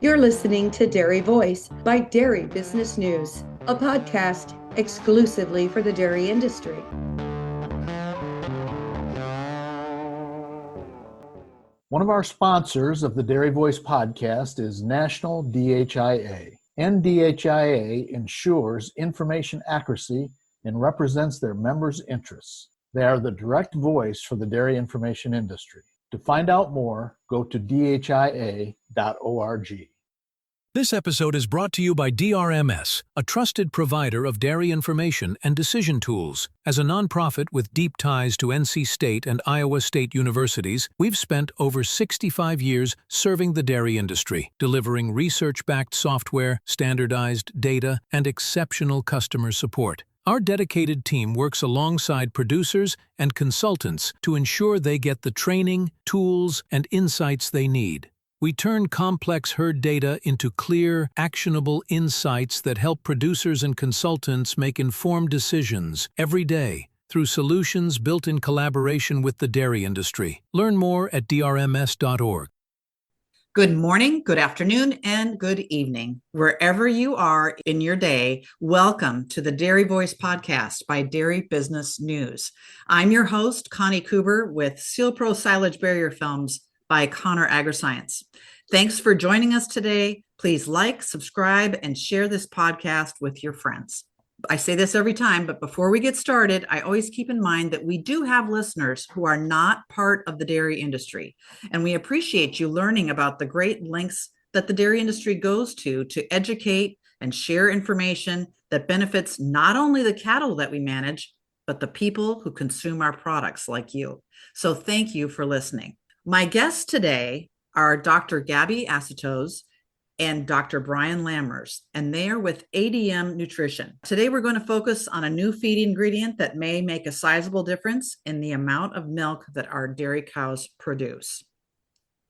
You're listening to Dairy Voice by Dairy Business News, a podcast exclusively for the dairy industry. One of our sponsors of the Dairy Voice podcast is National DHIA. NDHIA ensures information accuracy and represents their members' interests. They are the direct voice for the dairy information industry. To find out more, go to dhia.org. This episode is brought to you by DRMS, a trusted provider of dairy information and decision tools. As a nonprofit with deep ties to NC State and Iowa State universities, we've spent over 65 years serving the dairy industry, delivering research-backed software, standardized data, and exceptional customer support. Our dedicated team works alongside producers and consultants to ensure they get the training, tools, and insights they need. We turn complex herd data into clear, actionable insights that help producers and consultants make informed decisions every day through solutions built in collaboration with the dairy industry. Learn more at drms.org. Good morning, good afternoon, and good evening. Wherever you are in your day, welcome to the Dairy Voice podcast by Dairy Business News. I'm your host, Connie Kuber, with Sealpro Silage Barrier Films by Connor Agriscience. Thanks for joining us today. Please like, subscribe, and share this podcast with your friends. I say this every time, but before we get started, I always keep in mind that we do have listeners who are not part of the dairy industry, and we appreciate you learning about the great lengths that the dairy industry goes to educate and share information that benefits not only the cattle that we manage, but the people who consume our products like you. So thank you for listening. My guests today are Dr. Gabriela Acetoze and Dr. Brian Lammers, and they are with ADM Nutrition. Today, we're going to focus on a new feed ingredient that may make a sizable difference in the amount of milk that our dairy cows produce.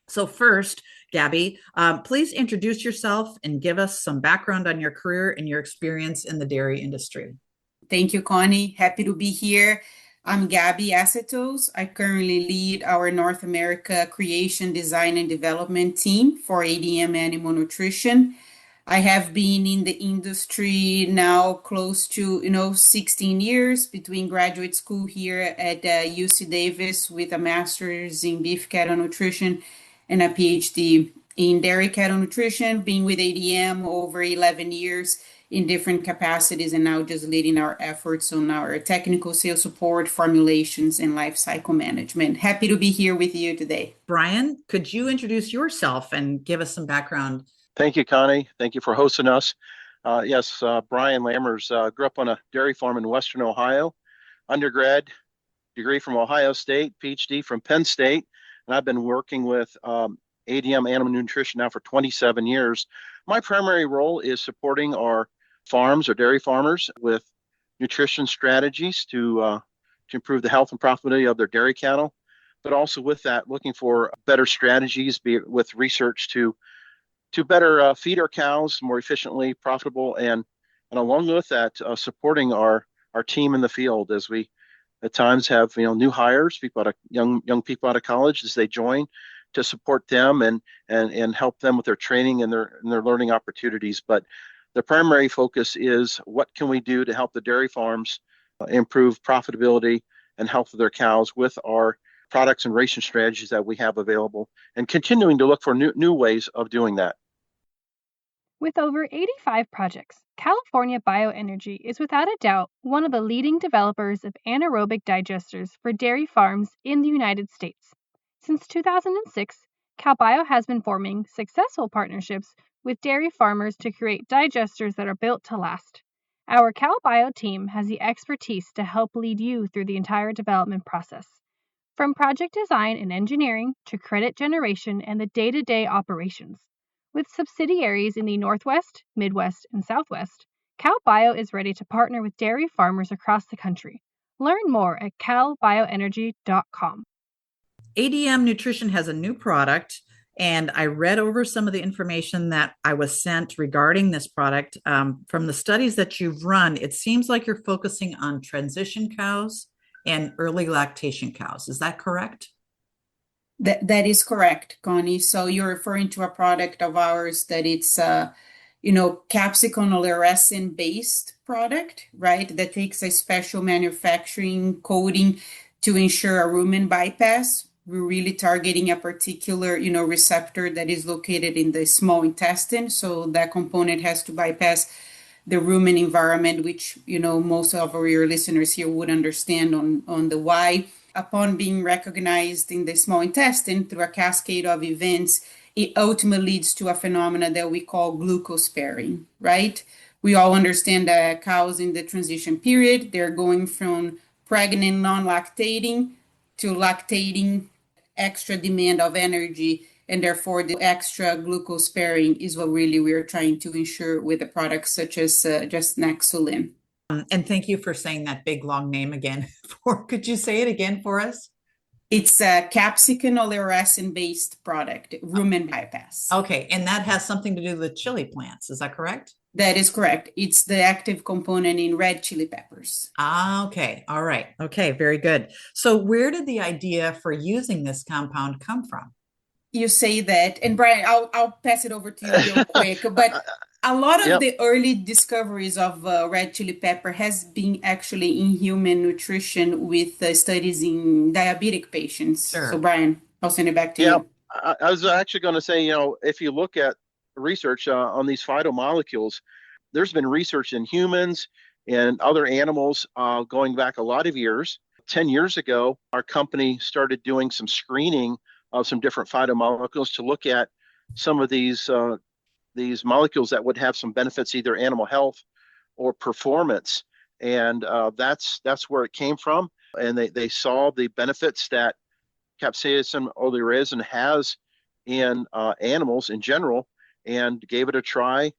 So first, Gabby, please introduce yourself and give us some background on your career and your experience in the dairy industry. Thank you, Connie. Happy to be here. I'm Gabriela Acetoze. I currently lead our North America creation, design, and development team for ADM Animal Nutrition. I have been in the industry now close to 16 years between graduate school here at UC Davis with a master's in beef cattle nutrition and a PhD in dairy cattle nutrition, being with ADM over 11 years in different capacities, and now just leading our efforts on our technical sales support, formulations, and life cycle management. Happy to be here with you today. Brian, could you introduce yourself and give us some background? Thank you, Connie. Thank you for hosting us. Brian Lammers, grew up on a dairy farm in Western Ohio, undergrad degree from Ohio State, PhD from Penn State, and I've been working with ADM Animal Nutrition now for 27 years. My primary role is supporting our farms or dairy farmers with nutrition strategies to improve the health and profitability of their dairy cattle, but also with that, looking for better strategies, be it with research to better feed our cows more efficiently, profitable, and along with that, supporting our team in the field as we at times have new hires, people out of young people out of college as they join, to support them and help them with their training and their learning opportunities. But the primary focus is what can we do to help the dairy farms improve profitability and health of their cows with our products and ration strategies that we have available, and continuing to look for new ways of doing that. With over 85 projects, California Bioenergy is without a doubt one of the leading developers of anaerobic digesters for dairy farms in the United States. Since 2006, CalBio has been forming successful partnerships with dairy farmers to create digesters that are built to last. Our CalBio team has the expertise to help lead you through the entire development process. From project design and engineering to credit generation and the day-to-day operations. With subsidiaries in the Northwest, Midwest, and Southwest, CalBio is ready to partner with dairy farmers across the country. Learn more at calbioenergy.com. ADM Nutrition has a new product, and I read over some of the information that I was sent regarding this product. From the studies that you've run, it seems like you're focusing on transition cows and early lactation cows. Is that correct? That is correct, Connie. So you're referring to a product of ours that it's capsicum oleoresin based product, right? That takes a special manufacturing coating to ensure a rumen bypass. We're really targeting a particular, receptor that is located in the small intestine. So that component has to bypass the rumen environment, which, most of your listeners here would understand on the why. Upon being recognized in the small intestine through a cascade of events, it ultimately leads to a phenomenon that we call glucose sparing, right? We all understand that cows in the transition period, they're going from pregnant non-lactating to lactating, extra demand of energy, and therefore the extra glucose sparing is what really we're trying to ensure with a product such as just Nexulin. And thank you for saying that big long name again. Could you say it again for us? It's a capsicum oleoresin based product, rumen bypass. Okay, and that has something to do with chili plants. Is that correct? That is correct. It's the active component in red chili peppers. Okay. All right. Okay. Very good. So where did the idea for using this compound come from? You say that, and Brian, I'll pass it over to you real quick, but a lot of the early discoveries of red chili pepper has been actually in human nutrition with studies in diabetic patients. Sure. So Brian, I'll send it back to you. I was actually going to say, if you look at research on these phytomolecules, there's been research in humans and other animals going back a lot of years. 10 years ago, our company started doing some screening of some different phytomolecules to look at some of these molecules that would have some benefits, either animal health or performance. And that's where it came from. And they saw the benefits that capsaicin oleoresin has in animals in general, and gave it a try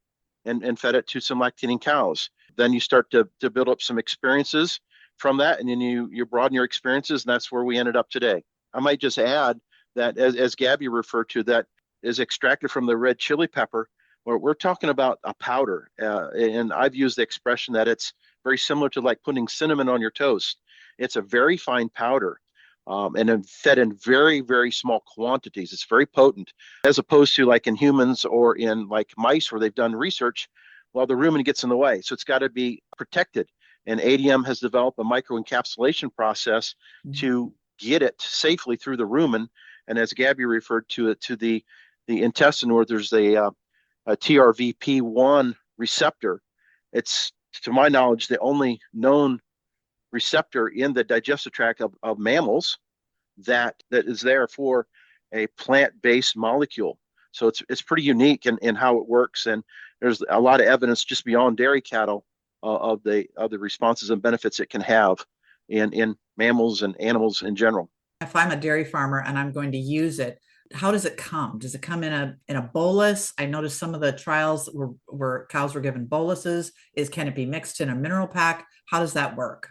and fed it to some lactating cows. Then you start to build up some experiences from that, and then you broaden your experiences, and that's where we ended up today. I might just add that, as Gabby referred to, that is extracted from the red chili pepper, where we're talking about a powder. And I've used the expression that it's very similar to like putting cinnamon on your toast. It's a very fine powder. And then fed in very, very small quantities. It's very potent, as opposed to like in humans or in like mice where they've done research. Well, the rumen gets in the way, so it's got to be protected. And ADM has developed a microencapsulation process to get it safely through the rumen. And as Gabby referred to it, to the intestine, where there's a TRVP1 receptor. It's, to my knowledge, the only known receptor in the digestive tract of mammals that is there for a plant-based molecule. So it's pretty unique in how it works, and there's a lot of evidence just beyond dairy cattle of the responses and benefits it can have in mammals and animals in general. If I'm a dairy farmer and I'm going to use it, how does it come? Does it come in a bolus? I noticed some of the trials where cows were given boluses. Can it be mixed in a mineral pack? How does that work?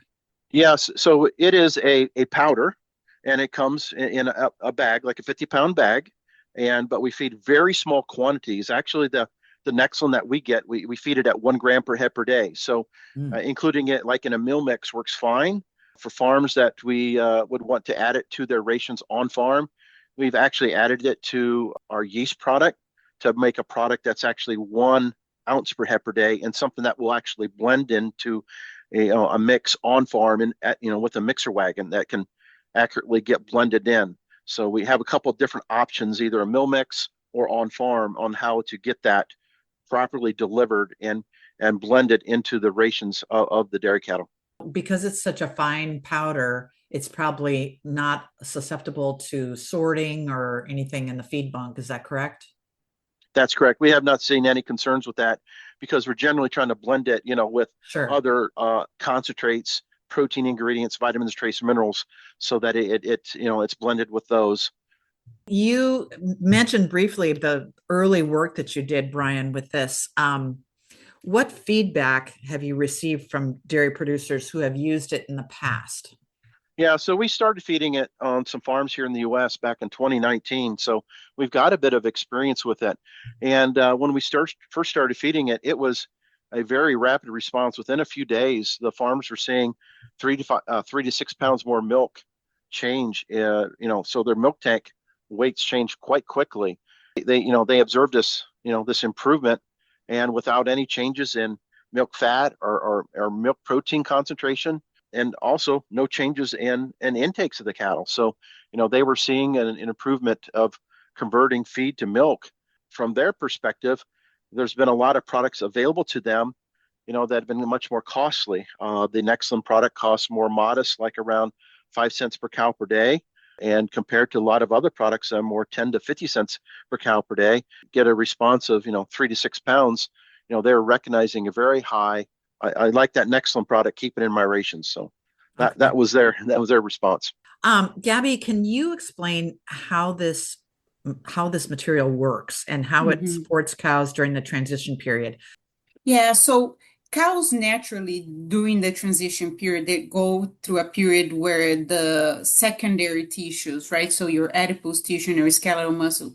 Yes, so it is a powder, and it comes in a bag, like a 50-pound bag, but we feed very small quantities. Actually, the Nexulin that we get, we feed it at 1 gram per head per day. So including it like in a meal mix works fine. For farms that we would want to add it to their rations on farm, we've actually added it to our yeast product to make a product that's actually 1 ounce per head per day, and something that will actually blend into a mix on farm and with a mixer wagon that can accurately get blended in. So we have a couple of different options, either a mill mix or on farm, on how to get that properly delivered and blended into the rations of the dairy cattle. Because it's such a fine powder, it's probably not susceptible to sorting or anything in the feed bunk. Is that correct? That's correct. We have not seen any concerns with that, because we're generally trying to blend it, with other concentrates, protein ingredients, vitamins, trace minerals, so that it's blended with those. You mentioned briefly the early work that you did, Brian, with this. What feedback have you received from dairy producers who have used it in the past? Yeah, so we started feeding it on some farms here in the U.S. back in 2019. So we've got a bit of experience with it. And when we first started feeding it, it was a very rapid response. Within a few days, the farms were seeing 3 to 6 pounds more milk change. So their milk tank weights changed quite quickly. They observed this improvement, and without any changes in milk fat or milk protein concentration, and also no changes in intakes of the cattle. So, they were seeing an improvement of converting feed to milk. From their perspective, there's been a lot of products available to them, that have been much more costly. The Nexulin product costs more modest, like around 5 cents per cow per day. And compared to a lot of other products that are more 10 to 50 cents per cow per day, get a response of, 3 to 6 pounds, they're recognizing a very high. I like that Nexulin product, keep it in my rations. So that was their response. Gabby, can you explain how this material works and how it supports cows during the transition period? Yeah, so cows naturally during the transition period, they go through a period where the secondary tissues, right? So your adipose tissue and your skeletal muscle,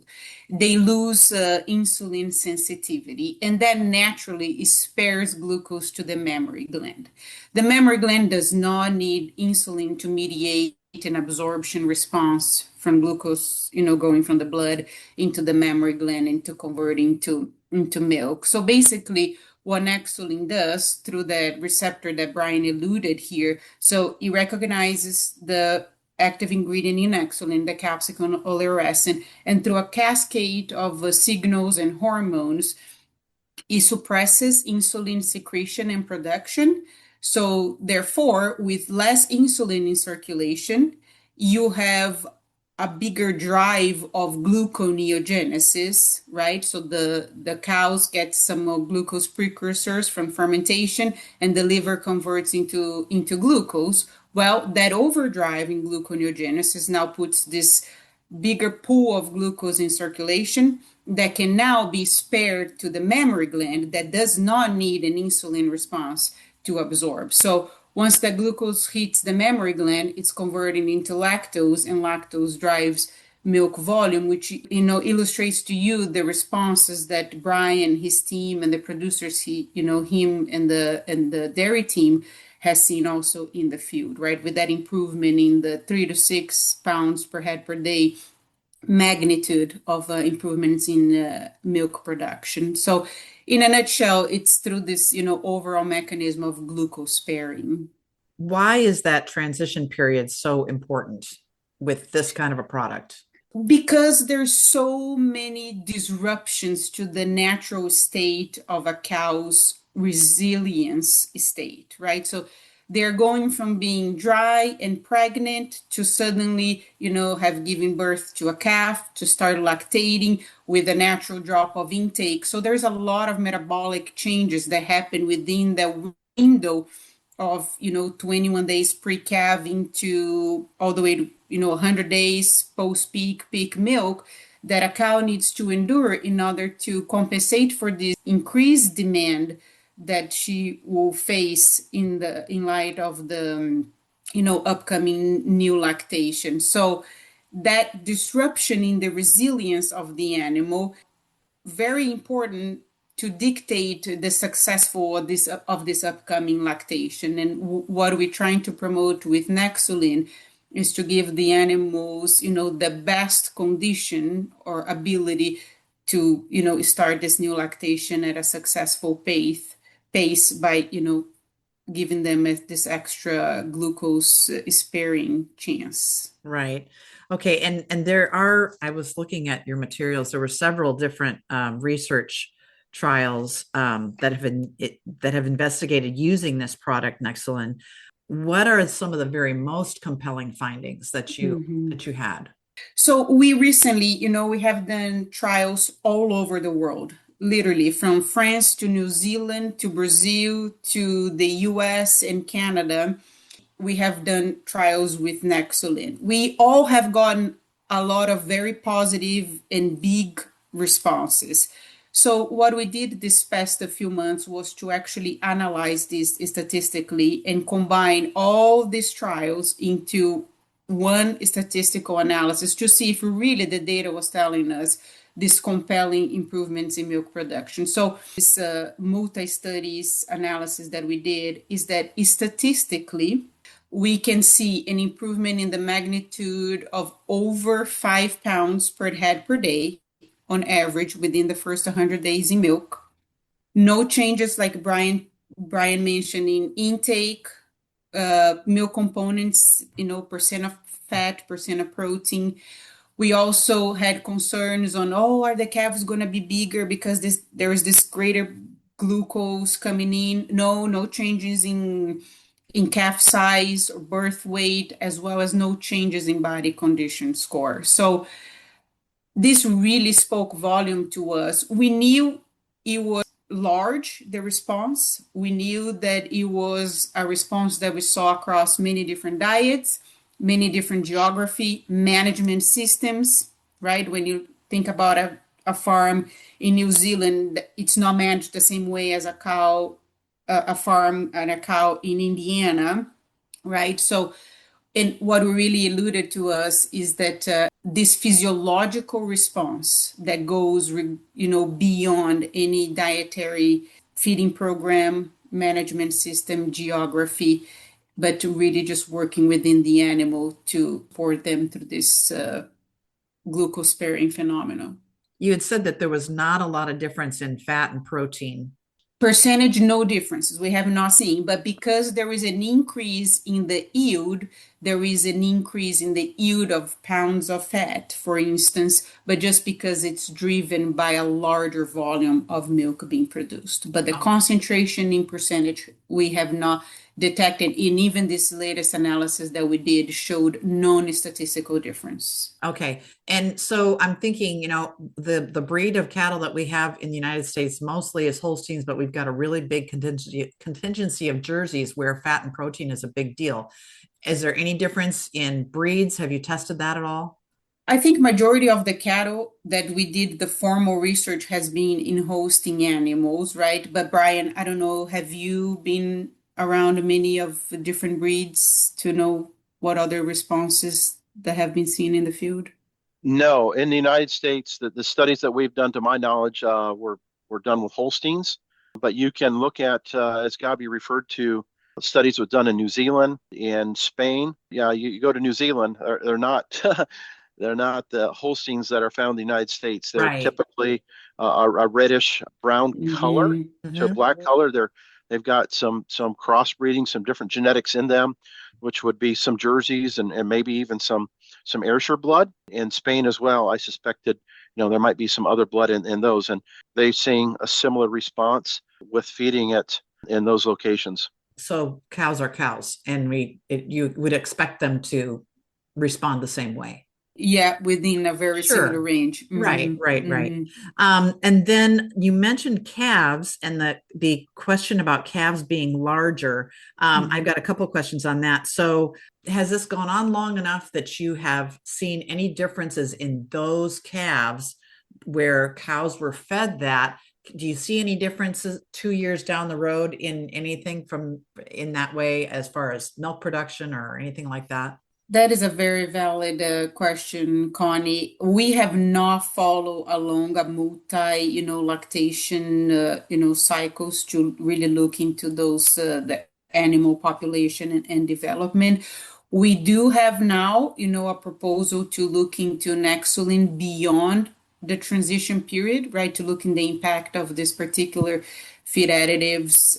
they lose insulin sensitivity, and that naturally spares glucose to the mammary gland. The mammary gland does not need insulin to mediate an absorption response from glucose, going from the blood into the mammary gland into converting into milk. So basically, what Nexulin does through that receptor that Brian alluded here, so it recognizes the active ingredient in Nexulin, the capsicum oleoresin, and through a cascade of signals and hormones, it suppresses insulin secretion and production. So therefore, with less insulin in circulation, you have a bigger drive of gluconeogenesis, right? So the cows get some more glucose precursors from fermentation, and the liver converts into glucose. Well, that overdrive in gluconeogenesis now puts this bigger pool of glucose in circulation that can now be spared to the mammary gland that does not need an insulin response to absorb. So once the glucose hits the mammary gland, it's converting into lactose, and lactose drives milk volume, which illustrates to you the responses that Brian, his team, and the producers, him and the dairy team has seen also in the field, right? With that improvement in the 3 to 6 pounds per head per day magnitude of improvements in milk production. So in a nutshell, it's through this, overall mechanism of glucose sparing. Why is that transition period so important with this kind of a product? Because there's so many disruptions to the natural state of a cow's resilience state, right? So they're going from being dry and pregnant to suddenly, have given birth to a calf, to start lactating with a natural drop of intake. So there's a lot of metabolic changes that happen within the window of 21 days pre-calving to all the way to 100 days post-peak milk that a cow needs to endure in order to compensate for this increased demand that she will face in light of the upcoming new lactation. So that disruption in the resilience of the animal, very important to dictate the successful of this upcoming lactation. And what we're trying to promote with Nexulin is to give the animals, the best condition or ability to, start this new lactation at a successful pace by, giving them this extra glucose sparing chance. Right. Okay. And there are, I was looking at your materials, there were several different research trials that have investigated using this product, Nexulin. What are some of the very most compelling findings that you had? So we recently, we have done trials all over the world, literally from France to New Zealand to Brazil to the US and Canada. We have done trials with Nexulin. We all have gotten a lot of very positive and big responses. So what we did this past few months was to actually analyze this statistically and combine all these trials into one statistical analysis to see if really the data was telling us these compelling improvements in milk production. So this multi-studies analysis that we did is that statistically, we can see an improvement in the magnitude of over 5 pounds per head per day on average within the first 100 days in milk. No changes like Brian mentioned in intake, milk components, percent of fat, percent of protein. We also had concerns on, are the calves going to be bigger because there is this greater glucose coming in? No changes in calf size or birth weight, as well as no changes in body condition score. So this really spoke volume to us. We knew it was large, the response. We knew that it was a response that we saw across many different diets, many different geography, management systems, right? When you think about a farm in New Zealand, it's not managed the same way as a farm and a cow in Indiana, right? So, and what really alluded to us is that this physiological response that goes, beyond any dietary feeding program, management system, geography, but to really just working within the animal to support them through this glucose sparing phenomenon. You had said that there was not a lot of difference in fat and protein. Percentage, no differences. We have not seen, but because there is an increase in the yield, there is an increase in the yield of pounds of fat, for instance, but just because it's driven by a larger volume of milk being produced. But the concentration in percentage, we have not detected, and even this latest analysis that we did showed non-statistical difference. Okay. And so I'm thinking, the breed of cattle that we have in the United States mostly is Holsteins, but we've got a really big contingency of Jerseys where fat and protein is a big deal. Is there any difference in breeds? Have you tested that at all? I think majority of the cattle that we did the formal research has been in Holstein animals, right? But Brian, I don't know, have you been around many of the different breeds to know what other responses that have been seen in the field? No, in the United States, the studies that we've done, to my knowledge, were done with Holsteins. But you can look at, as Gabi referred to, studies were done in New Zealand and Spain. Yeah, you go to New Zealand, they're not they're not the Holsteins that are found in the United States. They're typically a reddish brown color to black color. They've got some crossbreeding, some different genetics in them, which would be some Jerseys and maybe even some Ayrshire blood. In Spain as well, I suspected, there might be some other blood in those. And they're seeing a similar response with feeding it in those locations. So cows are cows, and you would expect them to respond the same way. Yeah, within a very similar range. Right. And then you mentioned calves and the question about calves being larger. I've got a couple of questions on that. So has this gone on long enough that you have seen any differences in those calves where cows were fed that? Do you see any differences 2 years down the road in anything in that way as far as milk production or anything like that? That is a very valid question, Connie. We have not followed along a multi, lactation, cycles to really look into those, the animal population and development. We do have now, a proposal to look into Nexulin beyond the transition period, right? To look in the impact of this particular feed additives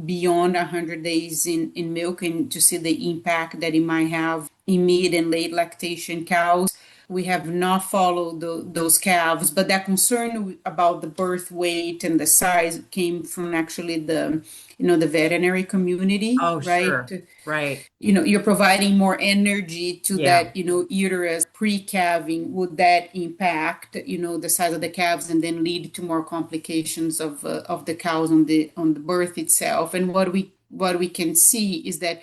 beyond 100 days in milk and to see the impact that it might have in mid and late lactation cows. We have not followed those calves, but that concern about the birth weight and the size came from actually the veterinary community, right? Sure. Right. You're providing more energy to that, uterus pre-calving. Would that impact, the size of the calves and then lead to more complications of the cows on the birth itself? And what we can see is that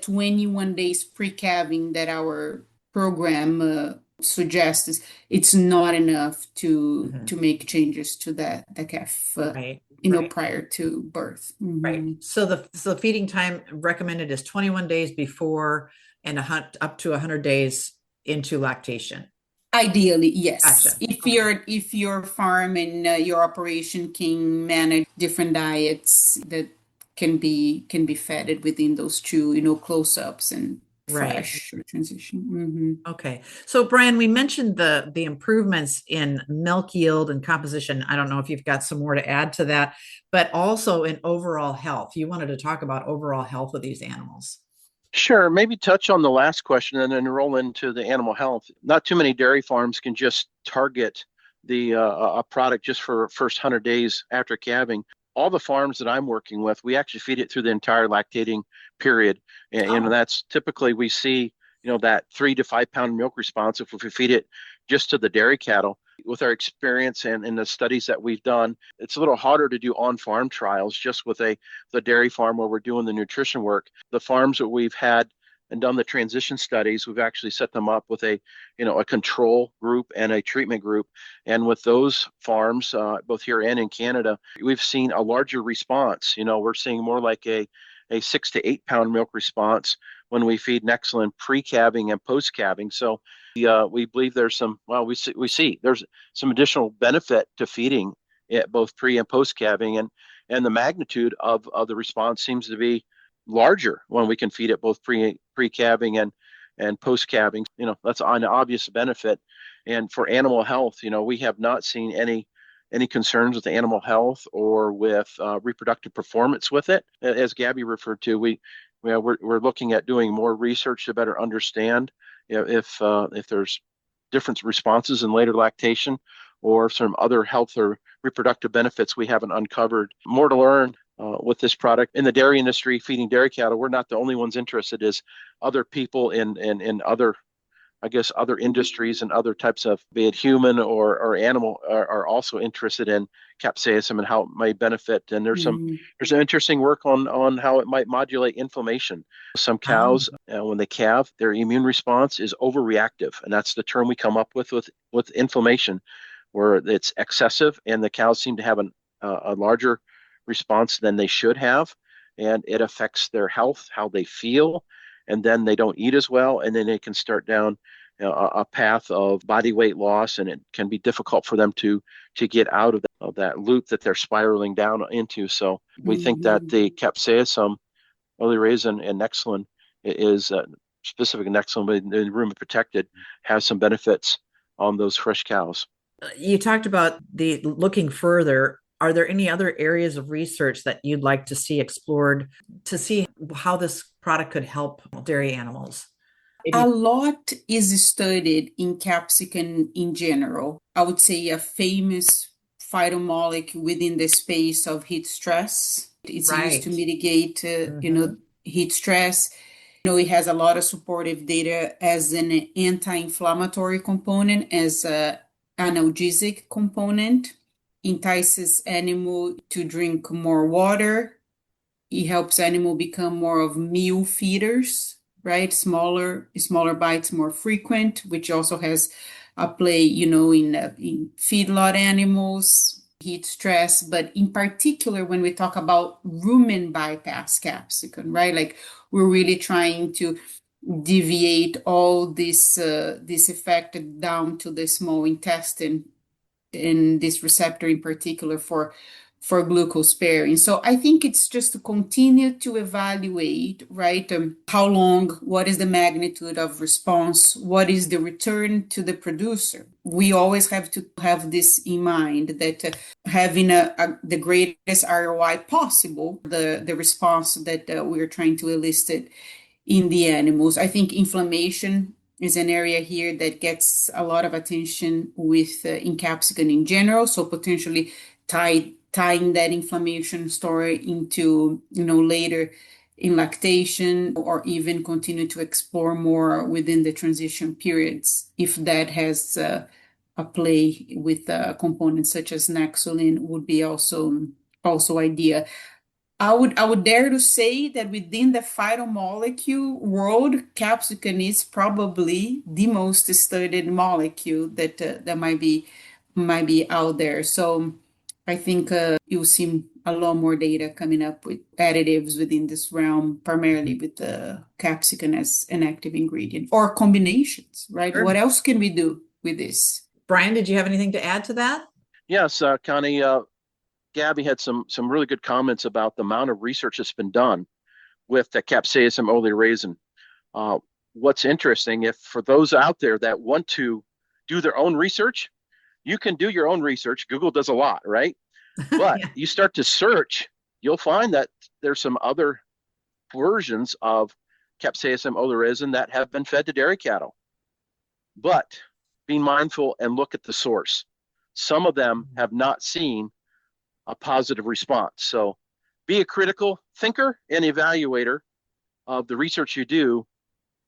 21 days pre-calving that our program suggests it's not enough to make changes to the calf prior to birth. Right. So the feeding time recommended is 21 days before and up to 100 days into lactation. Ideally, yes. Gotcha. If your farm and your operation can manage different diets that can be fed within those two, close-ups and Right. fresh or transition. Okay. So Brian, we mentioned the improvements in milk yield and composition. I don't know if you've got some more to add to that, but also in overall health. You wanted to talk about overall health of these animals. Sure. Maybe touch on the last question and then roll into the animal health. Not too many dairy farms can just target the a product just for first 100 days after calving. All the farms that I'm working with, we actually feed it through the entire lactating period, and that's typically we see that 3 to 5 pound milk response if we feed it just to the dairy cattle. With our experience and in the studies that we've done, it's a little harder to do on-farm trials just with the dairy farm where we're doing the nutrition work. The farms that we've had and done the transition studies, we've actually set them up with a control group and a treatment group. And with those farms, both here and in Canada, we've seen a larger response. We're seeing more like a 6 to 8 pound milk response when we feed Nexulin pre-calving and post-calving. So we believe there's we see there's some additional benefit to feeding it both pre and post-calving, and the magnitude of the response seems to be larger when we can feed it both pre-calving and post-calving. That's an obvious benefit. And for animal health, we have not seen any concerns with animal health or with reproductive performance with it. As Gabby referred to, we're looking at doing more research to better understand if there's different responses in later lactation or some other health or reproductive benefits we haven't uncovered. More to learn with this product. In the dairy industry, feeding dairy cattle, we're not the only ones interested. As other people in other, I guess, other industries and other types of, be it human or animal, are also interested in capsaicin and how it may benefit. And there's some interesting work on how it might modulate inflammation. Some cows, when they calve, their immune response is overreactive, and that's the term we come up with inflammation, where it's excessive, and the cows seem to have a larger response than they should have, and it affects their health, how they feel, and then they don't eat as well, and then they can start down a path of body weight loss, and it can be difficult for them to get out of that loop that they're spiraling down into. So we think that the capsaicin, early raisin, and Nexulin is specific Nexulin, but in rumen protected, has some benefits on those fresh cows. You talked about the looking further. Are there any other areas of research that you'd like to see explored to see how this product could help dairy animals? A lot is studied in capsicum in general. I would say a famous phytomolecule within the space of heat stress. It's used to mitigate, heat stress. It has a lot of supportive data as an anti-inflammatory component, as an analgesic component. Entices animal to drink more water. It helps animal become more of meal feeders, right? Smaller bites, more frequent, which also has a play, in feedlot animals, heat stress, but in particular, when we talk about rumen bypass capsicum, right? Like we're really trying to deviate all this effect down to the small intestine, and this receptor in particular for glucose sparing. So I think it's just to continue to evaluate, right? How long, what is the magnitude of response? What is the return to the producer? We always have to have this in mind, that having the greatest ROI possible, the response that we're trying to elicit in the animals. I think inflammation is an area here that gets a lot of attention with in capsicum in general. So potentially tying that inflammation story into, later in lactation, or even continue to explore more within the transition periods, if that has a play with components such as Nexulin, would be also idea. I would dare to say that within the phytomolecule world, capsicum is probably the most studied molecule that might be out there. So I think you'll see a lot more data coming up with additives within this realm, primarily with the capsicum as an active ingredient, or combinations, right? Sure. What else can we do with this? Brian, did you have anything to add to that? Yes, Connie. Gabby had some really good comments about the amount of research that's been done with the capsaicin oleoresin. What's interesting, if for those out there that want to do their own research, you can do your own research. Google does a lot, right? But Yeah. you start to search, you'll find that there's some other versions of capsaicin oleoresin that have been fed to dairy cattle. But be mindful and look at the source. Some of them have not seen a positive response. So be a critical thinker and evaluator of the research you do,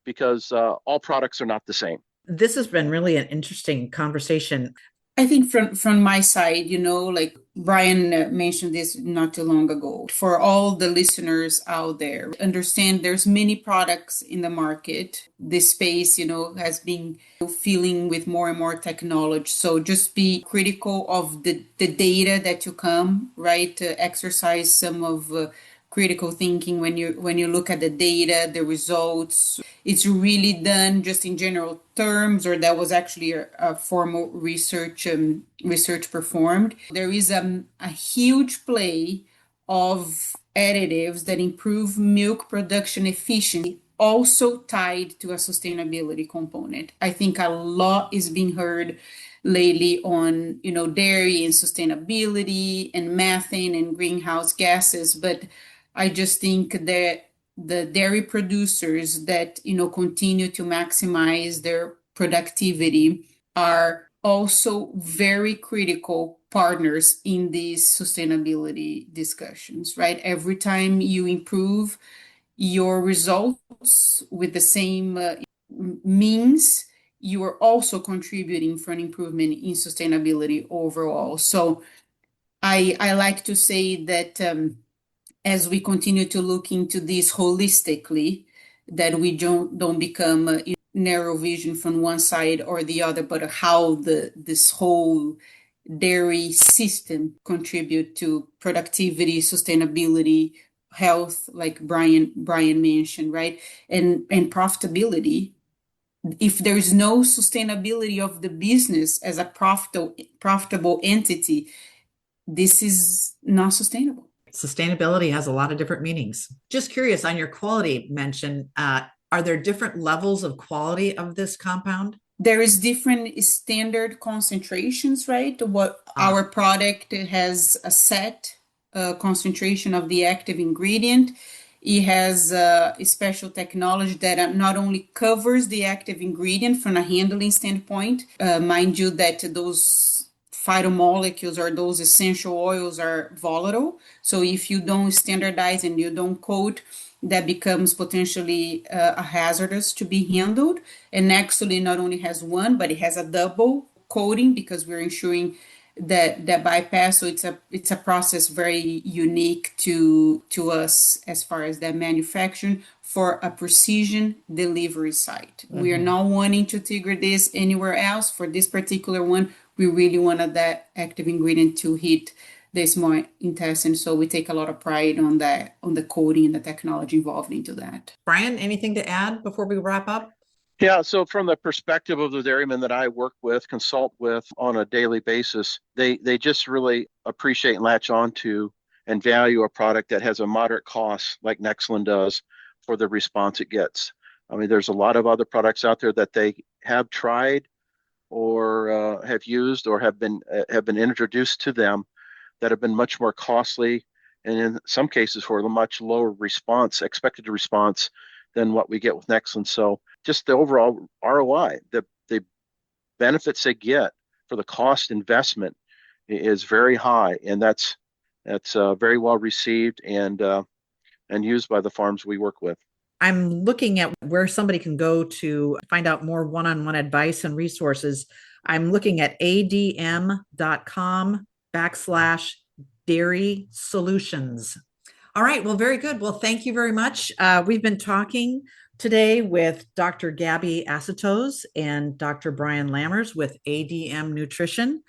because all products are not the same. This has been really an interesting conversation. I think from my side, like Brian mentioned this not too long ago, for all the listeners out there, understand there's many products in the market. This space, has been filling with more and more technology. So just be critical of the data that you come, right? To exercise some of critical thinking when you look at the data, the results. It's really done just in general terms, or that was actually a formal research performed. There is a huge play of additives that improve milk production efficiency, also tied to a sustainability component. I think a lot is being heard lately on dairy and sustainability and methane and greenhouse gases, but I just think that the dairy producers that continue to maximize their productivity are also very critical partners in these sustainability discussions, right? Every time you improve your results with the same means, you are also contributing for an improvement in sustainability overall. So I like to say that as we continue to look into this holistically, that we don't become narrow vision from one side or the other, but how this whole dairy system contribute to productivity, sustainability, health, like Brian mentioned, right? And profitability. If there's no sustainability of the business as a profitable entity, this is not sustainable. Sustainability has a lot of different meanings. Just curious, on your quality mention, are there different levels of quality of this compound? There is different standard concentrations, right? Our product has a set concentration of the active ingredient. It has a special technology that not only covers the active ingredient from a handling standpoint, mind you that those phytomolecules or those essential oils are volatile. So if you don't standardize and you don't code, that becomes potentially a hazardous to be handled. And Nexulin not only has one, but it has a double coating because we're ensuring that bypass. So it's a process very unique to us as far as that manufacturing for a precision delivery site. Mm-hmm. We are not wanting to trigger this anywhere else. For this particular one, we really wanted that active ingredient to hit the small intestine. So we take a lot of pride on that, on the coding and the technology involved into that. Brian, anything to add before we wrap up? Yeah, so from the perspective of the dairymen that I work with, consult with on a daily basis, they just really appreciate and latch on to and value a product that has a moderate cost like Nexulin does for the response it gets. I mean, there's a lot of other products out there that they have tried or have used or have been introduced to them that have been much more costly, and in some cases for a much lower expected response than what we get with Nexulin. So just the overall ROI, the benefits they get for the cost investment is very high, and that's very well received and used by the farms we work with. I'm looking at where somebody can go to find out more one-on-one advice and resources. I'm looking at adm.com/dairy solutions. All right. Well, very good. Well, thank you very much. We've been talking today with Dr. Gabby Acetoze and Dr. Brian Lammers with ADM Nutrition.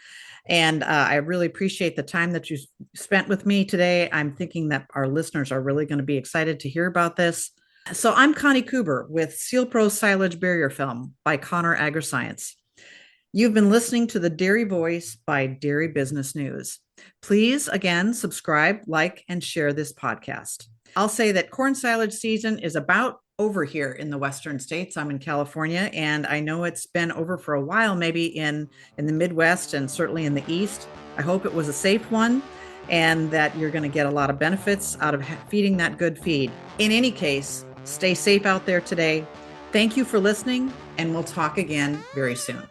And I really appreciate the time that you spent with me today. I'm thinking that our listeners are really going to be excited to hear about this. So I'm Connie Kuber with Sealpro Silage Barrier Film by Connor AgriScience. You've been listening to the Dairy Voice by Dairy Business News. Please, again, subscribe, like, and share this podcast. I'll say that corn silage season is about over here in the Western states. I'm in California, and I know it's been over for a while, maybe in the Midwest and certainly in the East. I hope it was a safe one and that you're going to get a lot of benefits out of feeding that good feed. In any case, stay safe out there today. Thank you for listening, and we'll talk again very soon.